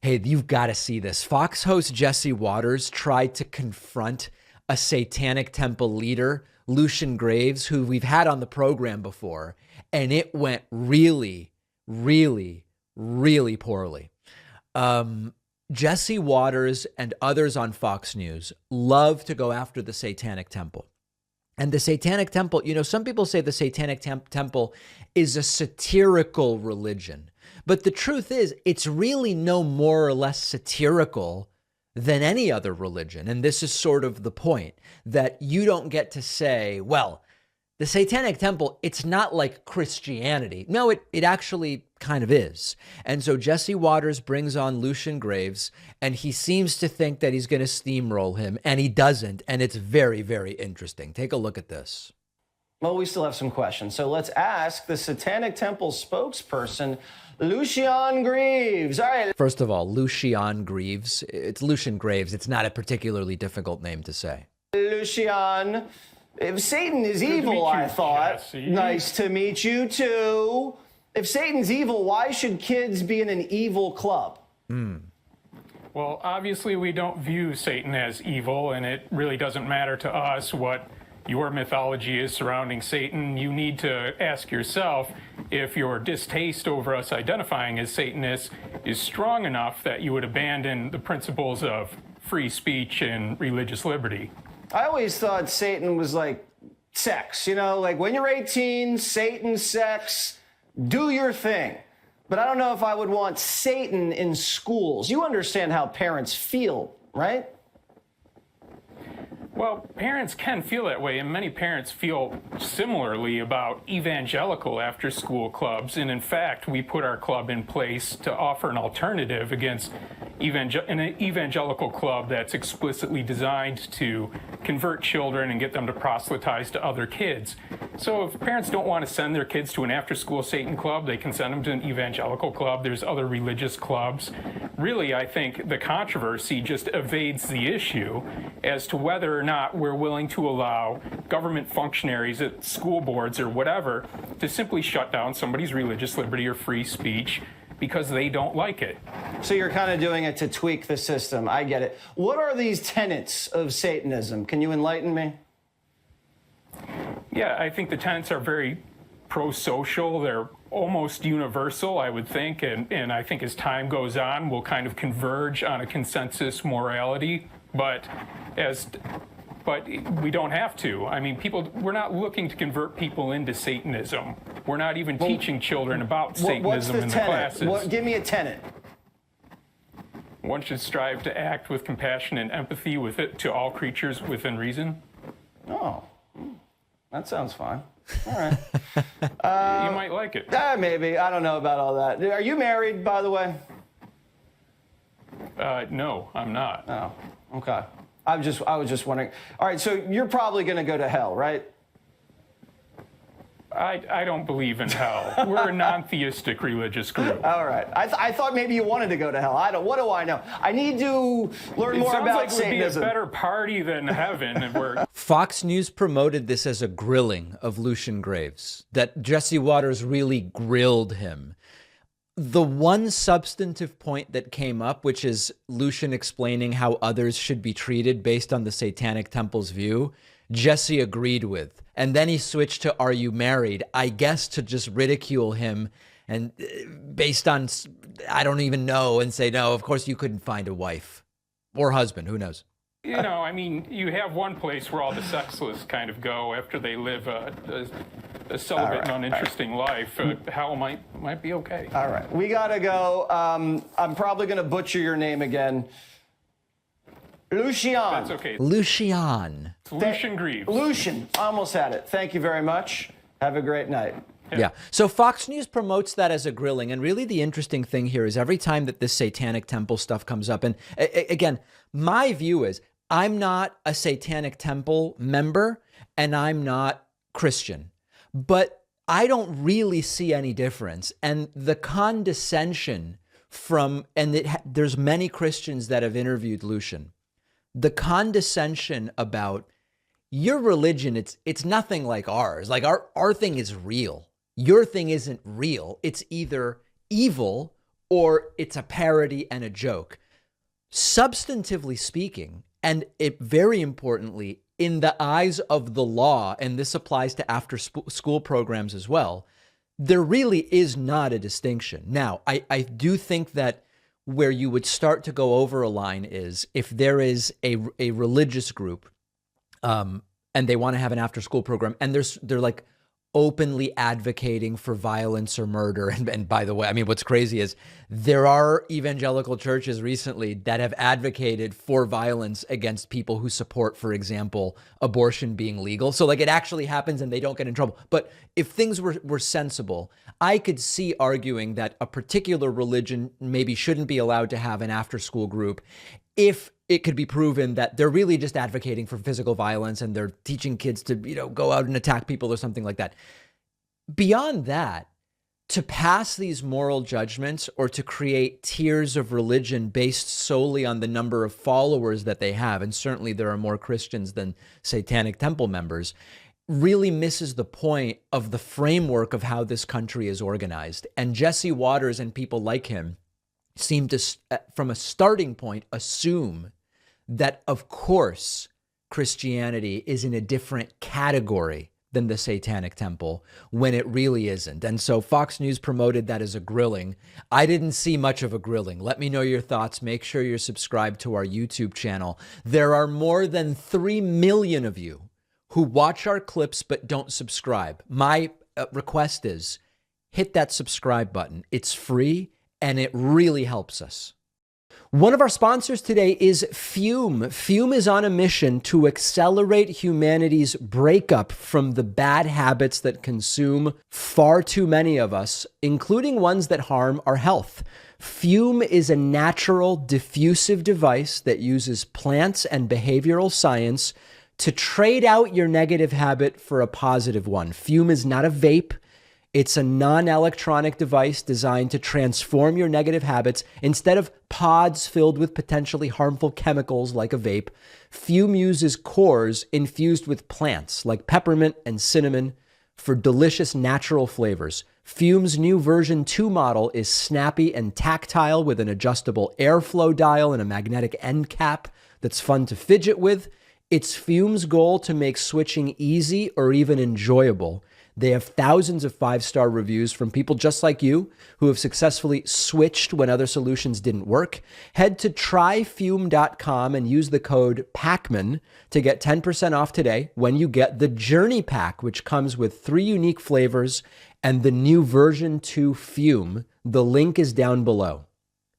Hey, you've got to see this. Fox host Jesse Waters tried to confront a Satanic Temple leader, Lucien Greaves, who we've had on the program before, and it went really, really, really poorly. Jesse Waters and others on Fox News love to go after the Satanic Temple. And the Satanic Temple, you know, some people say the Satanic Temple is a satirical religion. But the truth is, it's really no more or less satirical than any other religion. And this is sort of the point, that you don't get to say, well, the Satanic Temple, it's not like Christianity. No, it actually kind of is. And so Jesse Waters brings on Lucien Greaves, and he seems to think that he's going to steamroll him, and he doesn't. And it's very, very interesting. Take a look at this. Well, we still have some questions. So let's ask the Satanic Temple spokesperson, Lucien Greaves. All right. First of all, Lucien Greaves. It's Lucien Greaves. It's not a particularly difficult name to say. Lucien, if Satan is evil, I thought. Jesse. Nice to meet you, too. If Satan's evil, why should kids be in an evil club? Well, obviously we don't view Satan as evil, and it really doesn't matter to us what your mythology is surrounding Satan. You need to ask yourself if your distaste over us identifying as Satanists is strong enough that you would abandon the principles of free speech and religious liberty. I always thought Satan was like sex, you know, like when you're 18, Satan, sex, do your thing. But I don't know if I would want Satan in schools. You understand how parents feel, right? Well, parents can feel that way, and many parents feel similarly about evangelical after-school clubs. And in fact, we put our club in place to offer an alternative against an evangelical club that's explicitly designed to convert children and get them to proselytize to other kids. So if parents don't want to send their kids to an after-school Satan club, they can send them to an evangelical club. There's other religious clubs. Really, I think the controversy just evades the issue as to whether or not we're willing to allow government functionaries at school boards or whatever to simply shut down somebody's religious liberty or free speech because they don't like it. So you're kind of doing it to tweak the system. I get it. What are these tenets of Satanism? Can you enlighten me? Yeah, I think the tenets are very pro-social. They're almost universal, I would think. And I think as time goes on, we'll kind of converge on a consensus morality. But we don't have to. I mean, we're not looking to convert people into Satanism. We're not even teaching children about Satanism in the classes. Give me a tenet. One should strive to act with compassion and empathy to all creatures within reason. Oh, that sounds fine. All right. You might like it. Maybe. I don't know about all that. Are you married, by the way? No, I'm not. Oh, okay. I was just wondering. All right, so you're probably going to go to hell, right? I don't believe in hell. We're a non-theistic religious group. All right. I thought maybe you wanted to go to hell. What do I know? I need to learn more about Satanism. It sounds like it would be a better party than heaven. Fox News promoted this as a grilling of Lucien Greaves, that Jesse Waters really grilled him. The one substantive point that came up, which is Lucien explaining how others should be treated based on the Satanic Temple's view, Jesse agreed with. And then he switched to, "Are you married?" I guess to just ridicule him and based on, I don't even know, and say, no, of course you couldn't find a wife or husband. Who knows? You know, I mean, you have one place where all the sexless kind of go after they live a celibate and uninteresting life. Hell might be okay. All right. We got to go. I'm probably going to butcher your name again. Lucien. That's okay. Lucien. Lucien Greaves. Lucien. Almost had it. Thank you very much. Have a great night. Yeah. So Fox News promotes that as a grilling. And really the interesting thing here is every time that this Satanic Temple stuff comes up, and again, my view is I'm not a Satanic Temple member and I'm not Christian, but I don't really see any difference. And the condescension there's many Christians that have interviewed Lucien. The condescension about your religion, it's nothing like ours. Like our thing is real. Your thing isn't real. It's either evil or it's a parody and a joke. Substantively speaking, and it very importantly, in the eyes of the law, and this applies to after school programs as well, there really is not a distinction. Now, I do think that where you would start to go over a line is if there is a religious group and they want to have an after school program and they're like openly advocating for violence or murder. And by the way, I mean, what's crazy is there are evangelical churches recently that have advocated for violence against people who support, for example, abortion being legal. So like it actually happens and they don't get in trouble. But if things were sensible, I could see arguing that a particular religion maybe shouldn't be allowed to have an after school group if it could be proven that they're really just advocating for physical violence and they're teaching kids to, go out and attack people or something like that. Beyond that, to pass these moral judgments or to create tiers of religion based solely on the number of followers that they have, and certainly there are more Christians than Satanic Temple members, really misses the point of the framework of how this country is organized. And Jesse Waters and people like him seem to, from a starting point, assume that, of course, Christianity is in a different category than the Satanic Temple when it really isn't. And so Fox News promoted that as a grilling. I didn't see much of a grilling. Let me know your thoughts. Make sure you're subscribed to our YouTube channel. There are more than 3 million of you who watch our clips but don't subscribe. My request is hit that subscribe button. It's free and it really helps us. One of our sponsors today is Fume. Fume is on a mission to accelerate humanity's breakup from the bad habits that consume far too many of us, including ones that harm our health. Fume is a natural diffusive device that uses plants and behavioral science to trade out your negative habit for a positive one. Fume is not a vape. It's a non-electronic device designed to transform your negative habits. Instead of pods filled with potentially harmful chemicals like a vape, Fume uses cores infused with plants like peppermint and cinnamon for delicious natural flavors. Fume's new version 2 model is snappy and tactile with an adjustable airflow dial and a magnetic end cap that's fun to fidget with. It's Fume's goal to make switching easy or even enjoyable. They have thousands of 5-star reviews from people just like you who have successfully switched when other solutions didn't work. Head to tryfume.com and use the code PACMAN to get 10% off today when you get the Journey Pack, which comes with 3 unique flavors and the new version 2 Fume. The link is down below.